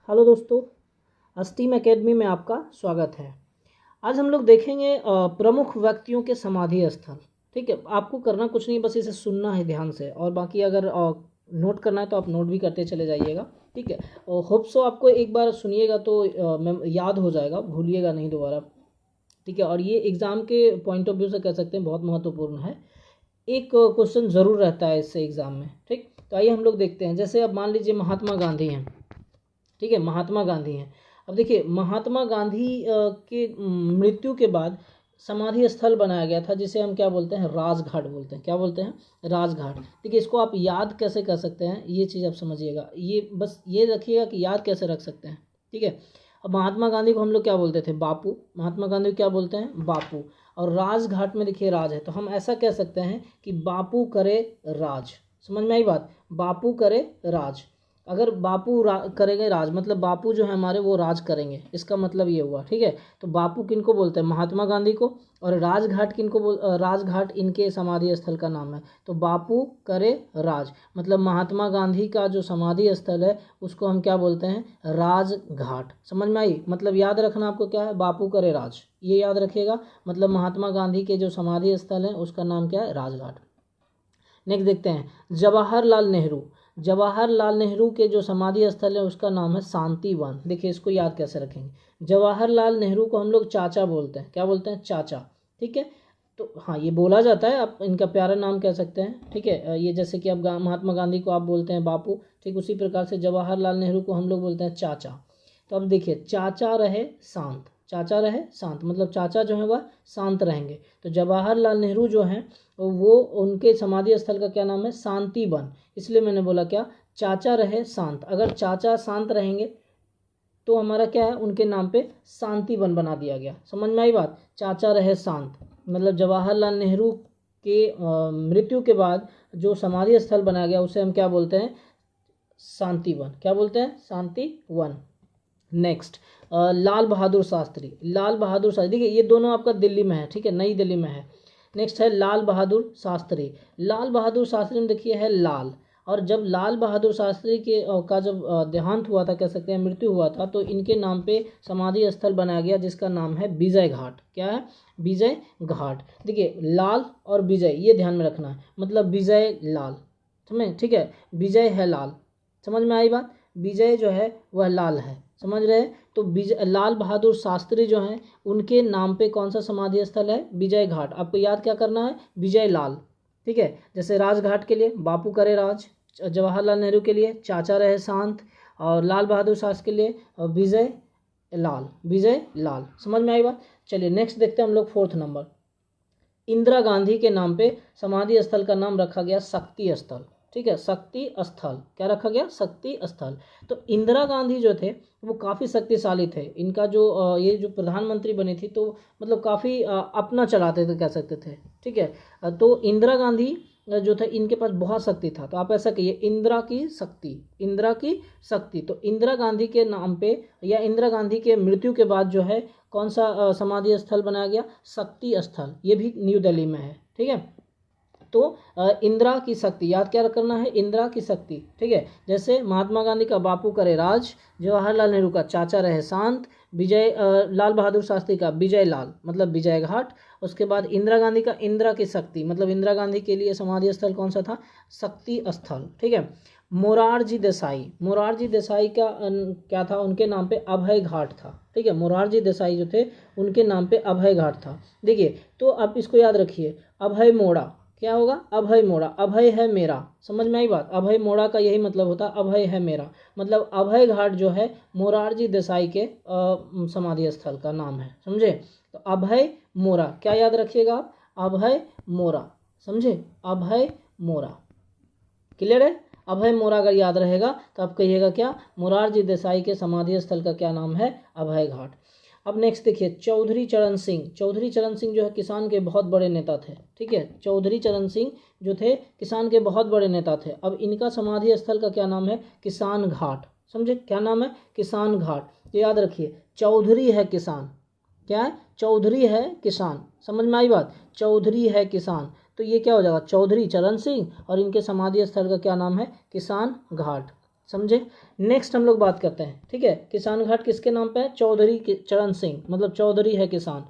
Hello दोस्तों, अस्टीम academy में आपका स्वागत है। आज हम लोग देखेंगे प्रमुख व्यक्तियों के समाधि स्थल। ठीक है, आपको करना कुछ नहीं, बस इसे सुनना है ध्यान से, और बाकी अगर नोट करना है तो आप नोट भी करते चले जाइएगा। ठीक है, और होप सो आपको एक बार सुनिएगा तो याद हो जाएगा, भूलिएगा नहीं दोबारा। ठीक है, और ये एग्ज़ाम के पॉइंट ऑफ व्यू से कह सकते हैं बहुत महत्वपूर्ण है। एक क्वेश्चन ज़रूर रहता है इससे एग्ज़ाम में। ठीक, तो आइए हम लोग देखते हैं। जैसे अब मान लीजिए महात्मा गांधी हैं। ठीक है, महात्मा गांधी हैं। अब देखिए, महात्मा गांधी के मृत्यु के बाद समाधि स्थल बनाया गया था, जिसे हम क्या बोलते हैं, राजघाट बोलते हैं। क्या बोलते हैं, राजघाट। देखिए, इसको आप याद कैसे कर सकते हैं, ये चीज़ आप समझिएगा। ये बस ये रखिएगा कि याद कैसे रख सकते हैं। ठीक है, अब महात्मा गांधी को हम लोग क्या बोलते थे, बापू। महात्मा गांधी को क्या बोलते हैं, बापू। और राजघाट में देखिए राज है, तो हम ऐसा कह सकते हैं कि बापू करे राज। समझ में आई बात, बापू करे राज। अगर बापू करेंगे राज, मतलब बापू जो है हमारे वो राज करेंगे, इसका मतलब ये हुआ। ठीक है, तो बापू किनको बोलते हैं, महात्मा गांधी को। और राजघाट राजघाट इनके समाधि स्थल का नाम है। तो बापू करे राज, मतलब महात्मा गांधी का जो समाधि स्थल है उसको हम क्या बोलते हैं, राजघाट। समझ में आई, मतलब याद रखना आपको क्या है, बापू करे राज, ये याद रखिएगा। मतलब महात्मा गांधी के जो समाधि स्थल है उसका नाम क्या है, राजघाट। नेक्स्ट देखते हैं, जवाहरलाल नेहरू। जवाहरलाल नेहरू के जो समाधि स्थल है उसका नाम है शांति वन। देखिए, इसको याद कैसे रखेंगे। जवाहरलाल नेहरू को हम लोग चाचा बोलते हैं। क्या बोलते हैं, चाचा। ठीक है, तो हाँ, ये बोला जाता है, आप इनका प्यारा नाम कह सकते हैं। ठीक है, ये जैसे कि अब महात्मा गांधी को आप बोलते हैं बापू, ठीक उसी प्रकार से जवाहरलाल नेहरू को हम लोग बोलते हैं चाचा। तो अब देखिए, चाचा रहे शांत, चाचा रहे शांत, मतलब चाचा जो है वह शांत रहेंगे। तो जवाहरलाल नेहरू जो हैं वो, उनके समाधि स्थल का क्या नाम है, शांति वन। इसलिए मैंने बोला क्या, चाचा रहे शांत। अगर चाचा शांत रहेंगे तो हमारा क्या है, उनके नाम पे शांति वन बना दिया गया। समझ में आई बात, चाचा रहे शांत, मतलब जवाहरलाल नेहरू के मृत्यु के बाद जो समाधि स्थल बनाया गया उसे हम क्या बोलते हैं, शांति वन। क्या बोलते हैं, शांति वन। नेक्स्ट, लाल बहादुर शास्त्री। लाल बहादुर शास्त्री, देखिए ये दोनों आपका दिल्ली में है। ठीक है, नई दिल्ली में है। नेक्स्ट है लाल बहादुर शास्त्री। लाल बहादुर शास्त्री में देखिए है लाल, और जब लाल बहादुर शास्त्री के का जब देहांत हुआ था, कह सकते हैं मृत्यु हुआ था, तो इनके नाम पे समाधि स्थल बनाया गया जिसका नाम है विजय घाट। क्या है, विजय घाट। देखिए, लाल और विजय ये ध्यान में रखना है, मतलब विजय लाल, समझे। ठीक है, विजय है लाल, समझ में आई बात। विजय जो है वह लाल है, समझ रहे हैं। तो लाल बहादुर शास्त्री जो हैं उनके नाम पे कौन सा समाधि स्थल है, विजय घाट। आपको याद क्या करना है, विजय लाल। ठीक है, जैसे राजघाट के लिए बापू करे राज, जवाहरलाल नेहरू के लिए चाचा रहे शांत, और लाल बहादुर शास्त्री के लिए विजय लाल, विजय लाल। समझ में आई बात। चलिए नेक्स्ट देखते हैं हम लोग, 4th नंबर। इंदिरा गांधी के नाम पे समाधि स्थल का नाम रखा गया शक्ति स्थल। ठीक है, शक्ति स्थल। क्या रखा गया, शक्ति स्थल। तो इंदिरा गांधी जो थे वो काफ़ी शक्तिशाली थे। इनका जो ये जो प्रधानमंत्री बनी थी, तो मतलब काफ़ी अपना चलाते थे, कह सकते थे। ठीक है, तो इंदिरा गांधी जो था इनके पास बहुत शक्ति था। तो आप ऐसा कहिए, इंदिरा की शक्ति, इंदिरा की शक्ति। तो इंदिरा गांधी के नाम पे या इंदिरा गांधी के मृत्यु के बाद जो है कौन सा समाधि स्थल बनाया गया, शक्ति स्थल। ये भी न्यू दिल्ली में है। ठीक है, तो इंदिरा की शक्ति याद क्या करना है, इंदिरा की शक्ति। ठीक है, जैसे महात्मा गांधी का बापू करे राज, जवाहरलाल नेहरू का चाचा रहे शांत, लाल बहादुर शास्त्री का विजय लाल मतलब विजय घाट। उसके बाद इंदिरा गांधी का इंदिरा की शक्ति, मतलब इंदिरा गांधी के लिए समाधि स्थल कौन सा था, शक्ति स्थल। ठीक है, मोरारजी देसाई। मोरारजी देसाई का क्या था, उनके नाम पे अभय घाट था। ठीक है, मोरारजी देसाई जो थे उनके नाम पे अभय घाट था। देखिए, तो आप इसको याद रखिए, अभय मोड़ा क्या होगा, अभय मोड़ा, अभय है मेरा। समझ में आई बात, अभय मोड़ा का यही मतलब होता है, अभय है मेरा। मतलब अभय घाट जो है मोरारजी देसाई के समाधि स्थल का नाम है, समझे। तो अभय मोरा, क्या याद रखिएगा आप, अभय मोरा, समझे, अभय मोरा। क्लियर है, अभय मोरा अगर याद रहेगा तो आप कहिएगा क्या, मोरारजी देसाई के समाधि स्थल का क्या नाम है, अभय घाट। अब नेक्स्ट देखिए, चौधरी चरण सिंह। चौधरी चरण सिंह जो है किसान के बहुत बड़े नेता थे। ठीक है, चौधरी चरण सिंह जो थे किसान के बहुत बड़े नेता थे। अब इनका समाधि स्थल का क्या नाम है, किसान घाट। समझे, क्या नाम है, किसान घाट। तो याद रखिए, चौधरी है किसान, क्या है, चौधरी है किसान। समझ में आई बात, चौधरी है किसान। तो ये क्या हो जाएगा, चौधरी चरण सिंह, और इनके समाधि स्थल का क्या नाम है, किसान घाट। समझे। नेक्स्ट हम लोग बात करते हैं, ठीक है, किसान घाट किसके नाम पे है? चौधरी चरण सिंह, मतलब चौधरी है किसान,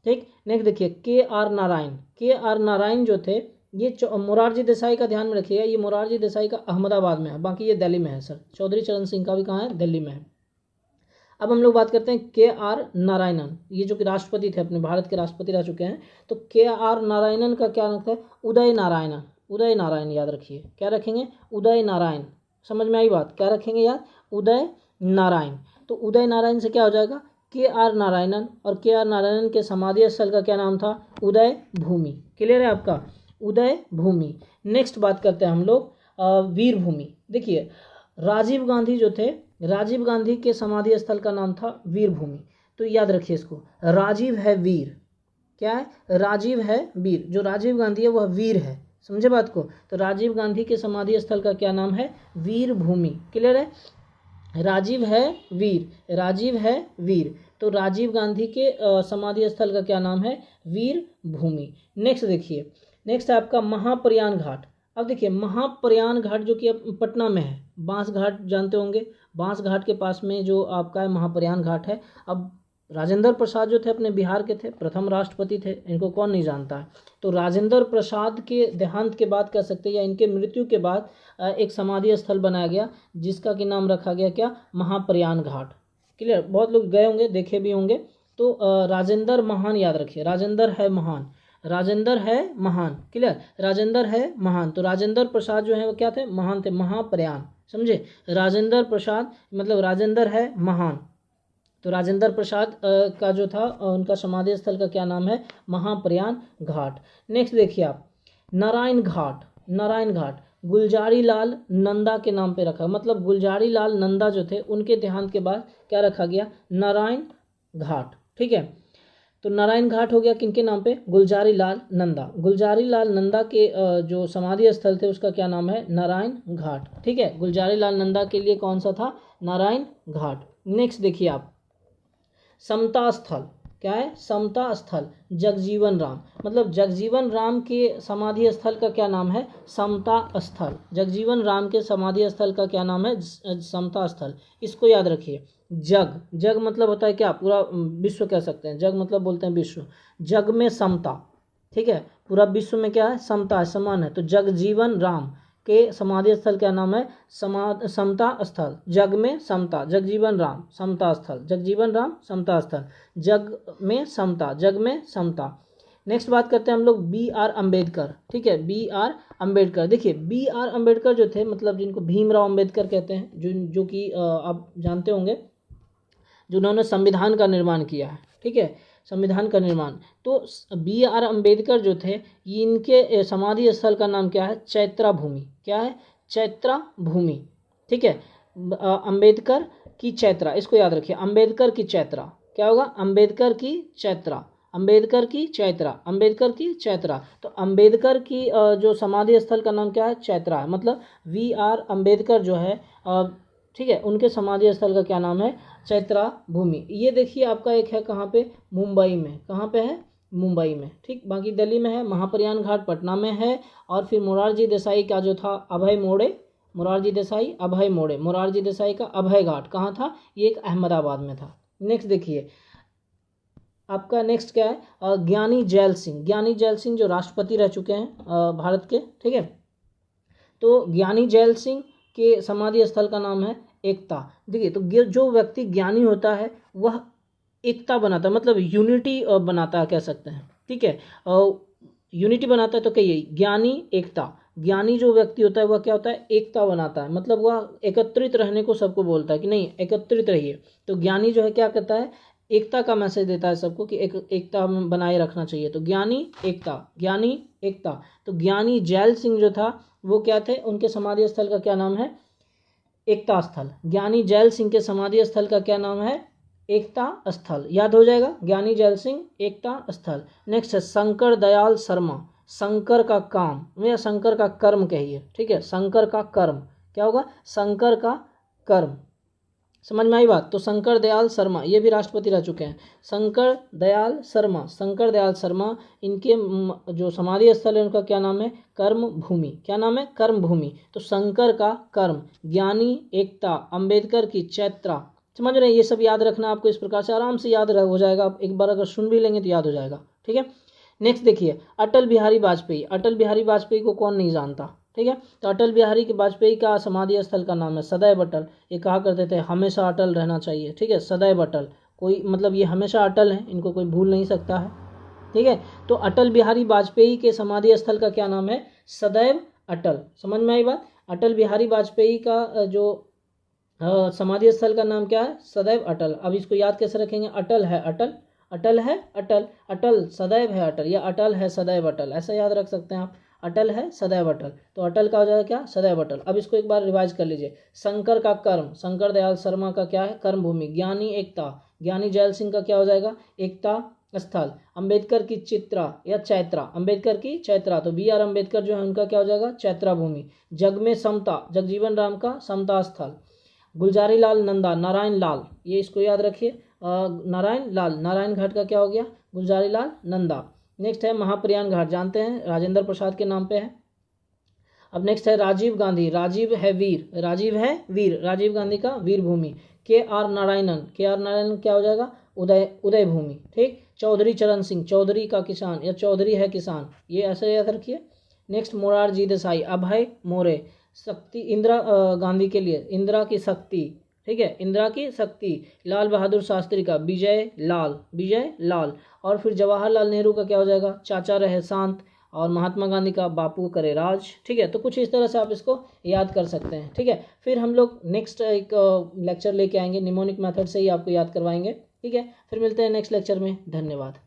ठीक। नेक्स्ट देखिए के आर नारायण, के आर नारायण जो थे ये मोरारजी देसाई का ध्यान में रखिएगा, ये मोरारजी देसाई का अहमदाबाद में है, बाकी ये दिल्ली में है सर। चौधरी चरण सिंह का भी कहाँ है? दिल्ली में है। अब हम लोग बात करते हैं के आर नारायणन, ये जो कि राष्ट्रपति थे, अपने भारत के राष्ट्रपति रह चुके हैं। तो के आर नारायणन का क्या नाम है? उदय नारायण, उदय नारायण याद रखिए। क्या रखेंगे? उदय नारायण। समझ में आई बात? क्या रखेंगे याद? उदय नारायण। तो उदय नारायण से क्या हो जाएगा? के आर नारायणन, और के आर नारायणन के समाधि स्थल का क्या नाम था? उदय भूमि। क्लियर है आपका? उदय भूमि। नेक्स्ट बात करते हैं हम लोग वीर भूमि। देखिए राजीव गांधी जो थे, राजीव गांधी के समाधि स्थल का नाम था वीर भूमि। तो याद रखिए इसको, राजीव है वीर, क्या है? राजीव है वीर, जो राजीव गांधी है वह वीर है, समझे बात को। तो राजीव गांधी के समाधि स्थल का क्या नाम है? वीर भूमि। क्लियर है? राजीव है वीर, राजीव है वीर, तो राजीव गांधी के समाधि स्थल का क्या नाम है? वीर भूमि। नेक्स्ट देखिए, नेक्स्ट है आपका महाप्रयाण घाट। अब देखिए महाप्रयाण घाट जो कि अब पटना में है, बांस घाट जानते होंगे, बांस घाट के पास में जो आपका है महाप्रयाण घाट है। अब राजेंद्र प्रसाद जो थे अपने बिहार के थे, प्रथम राष्ट्रपति थे, इनको कौन नहीं जानता है। तो राजेंद्र प्रसाद के देहांत के बाद कह सकते हैं, या इनके मृत्यु के बाद एक समाधि स्थल बनाया गया जिसका कि नाम रखा गया क्या? महाप्रयाण घाट। क्लियर? बहुत लोग गए होंगे, देखे भी होंगे। तो राजेंद्र महान याद रखिए, राजेंद्र है महान, राजेंद्र है महान। क्लियर? राजेंद्र है महान। तो राजेंद्र प्रसाद जो है वो क्या थे? महान थे, महाप्रयाण, समझे। राजेंद्र प्रसाद मतलब राजेंद्र है महान, तो राजेंद्र प्रसाद का जो था उनका समाधि स्थल का क्या नाम है? महाप्रयाण घाट। नेक्स्ट देखिए आप नारायण घाट, नारायण घाट गुलजारी लाल नंदा के नाम पे रखा, मतलब गुलजारी लाल नंदा जो थे उनके देहांत के बाद क्या रखा गया? नारायण घाट। ठीक है, तो नारायण घाट हो गया किनके नाम पे? गुलजारी लाल नंदा। गुलजारी लाल नंदा के जो समाधि स्थल थे उसका क्या नाम है? नारायण घाट। ठीक है, गुलजारी लाल नंदा के लिए कौन सा था? नारायण घाट। नेक्स्ट देखिए आप समता स्थल, क्या है? समता स्थल जगजीवन राम, मतलब जगजीवन राम के समाधि स्थल का क्या नाम है? समता स्थल। जगजीवन राम के समाधि स्थल का क्या नाम है? समता स्थल। इसको याद रखिए। जग, जग मतलब होता है क्या? पूरा विश्व कह सकते हैं, जग मतलब बोलते हैं विश्व। जग में समता, ठीक है, पूरा विश्व में क्या है? समता है, समान है। तो जगजीवन राम के समाधि स्थल क्या नाम है? समता स्थल। जग में समता, जगजीवन राम समता स्थल, जगजीवन राम समता स्थल, जग में समता, जग में समता। नेक्स्ट बात करते हैं हम लोग बी आर अम्बेडकर। ठीक है, बी आर अम्बेडकर। देखिए बी आर अम्बेडकर जो थे, मतलब जिनको भीमराव अम्बेडकर कहते हैं, जो कि आप जानते होंगे, जिन्होंने संविधान का निर्माण किया है। ठीक है, संविधान का निर्माण। तो बी आर अम्बेडकर जो थे, इनके समाधि स्थल का नाम क्या है? चैत्रा भूमि। क्या है? चैत्रा भूमि। ठीक है, अम्बेडकर की चैत्रा, इसको याद रखिए, अम्बेडकर की चैत्रा। क्या होगा? अम्बेडकर की चैत्रा, अम्बेडकर की चैत्रा, अम्बेडकर की चैत्रा। तो अम्बेडकर की जो समाधि स्थल का नाम क्या है? चैत्रा है, मतलब वी आर अम्बेडकर जो है, ठीक है, उनके समाधि स्थल का क्या नाम है? चैत्रा भूमि। ये देखिए आपका एक है कहाँ पे? मुंबई में। कहाँ पे है? मुंबई में। ठीक, बाकी दिल्ली में है। महाप्रयाण घाट पटना में है। और फिर मोरारजी देसाई का जो था अभय मोड़े, मोरारजी देसाई अभय मोड़े, मोरारजी देसाई का अभय घाट कहाँ था? ये एक अहमदाबाद में था। नेक्स्ट देखिए आपका नेक्स्ट क्या है? ज्ञानी जैल सिंह। ज्ञानी जैल सिंह जो राष्ट्रपति रह चुके हैं भारत के। ठीक है, तो ज्ञानी जैल सिंह के समाधि स्थल का नाम है एकता। देखिए तो जो व्यक्ति ज्ञानी होता है वह एकता बनाता है, मतलब यूनिटी बनाता है, कह सकते हैं। ठीक है, यूनिटी बनाता है। तो कहिए ज्ञानी एकता। ज्ञानी जो व्यक्ति होता है वह क्या होता है? एकता बनाता है, मतलब वह एकत्रित रहने को सबको बोलता है कि नहीं एकत्रित रहिए। तो ज्ञानी जो है क्या कहता है? एकता का मैसेज देता है सबको कि एकता बनाए रखना चाहिए। तो ज्ञानी एकता, ज्ञानी एकता। तो ज्ञानी जैल सिंह जो था वो क्या थे? उनके समाधि स्थल का क्या नाम है? एकता स्थल। ज्ञानी जैल सिंह के समाधि स्थल का क्या नाम है? एकता स्थल। याद हो जाएगा, ज्ञानी जैल सिंह एकता स्थल। नेक्स्ट है शंकर दयाल शर्मा। शंकर का काम या शंकर का कर्म कहिए। ठीक है, शंकर का कर्म क्या होगा? शंकर का कर्म, समझ में आई बात। तो शंकर दयाल शर्मा ये भी राष्ट्रपति रह चुके हैं, शंकर दयाल शर्मा। इनके जो समाधि स्थल है उनका क्या नाम है, कर्म भूमि। क्या नाम है, कर्म भूमि। तो शंकर का कर्म, ज्ञानी एकता, अंबेडकर की चैत्रा। समझ रहे हैं, ये सब याद रखना आपको, इस प्रकार से आराम से याद हो जाएगा। आप एक बार अगर सुन भी लेंगे तो याद हो जाएगा। ठीक है, नेक्स्ट देखिए, अटल बिहारी वाजपेयी को कौन नहीं जानता। ठीक है, तो अटल बिहारी के वाजपेयी का समाधि स्थल का नाम है सदैव अटल। ये कहा करते थे हमेशा अटल रहना चाहिए। ठीक है, सदैव अटल, कोई मतलब ये हमेशा अटल है, इनको कोई भूल नहीं सकता है। ठीक है, तो अटल बिहारी वाजपेयी के समाधि स्थल का क्या नाम है, सदैव अटल। समझ में आई बात। अटल बिहारी वाजपेयी का जो समाधि स्थल का नाम क्या है, सदैव अटल। अब इसको याद कैसे रखेंगे, अटल है अटल, अटल है अटल, अटल सदैव है अटल, या अटल है सदैव अटल, ऐसा याद रख सकते हैं आप। अटल है सदैव अटल, तो अटल का हो जाएगा क्या, सदैव अटल। अब इसको एक बार रिवाइज कर लीजिए। शंकर का कर्म, शंकर दयाल शर्मा का क्या है, कर्म भूमि। ज्ञानी एकता, ज्ञानी जैल सिंह का क्या हो जाएगा, एकता स्थल। अंबेडकर की चित्रा या चैत्रा, अंबेडकर की चैत्रा, तो बी आर अम्बेडकर जो है उनका क्या हो जाएगा, चैत्रा भूमि। जग में समता, जगजीवन राम का समता स्थल। गुलजारी लाल नंदा, नारायण लाल, ये इसको याद रखिए, नारायण लाल, नारायण घाट का क्या हो गया, गुलजारी लाल नंदा। नेक्स्ट है महाप्रयाण घाट, जानते हैं राजेंद्र प्रसाद के नाम पे है। अब नेक्स्ट है राजीव गांधी, राजीव है वीर, राजीव गांधी का वीर भूमि। के आर नारायणन क्या हो जाएगा, उदय भूमि। ठीक, चौधरी चरण सिंह, चौधरी का किसान या चौधरी है किसान, ये ऐसे याद रखिए। नेक्स्ट मोरारजी देसाई, अभय मोरे, शक्ति इंदिरा गांधी के लिए इंदिरा की शक्ति। ठीक है, इंदिरा की शक्ति। लाल बहादुर शास्त्री का विजय लाल। और फिर जवाहरलाल नेहरू का क्या हो जाएगा, चाचा रहे शांत। और महात्मा गांधी का बापू करे राज। ठीक है, तो कुछ इस तरह से आप इसको याद कर सकते हैं। ठीक है, फिर हम लोग नेक्स्ट एक लेक्चर लेके आएंगे, निमोनिक मेथड से ही आपको याद करवाएंगे। ठीक है, फिर मिलते हैं नेक्स्ट लेक्चर में, धन्यवाद।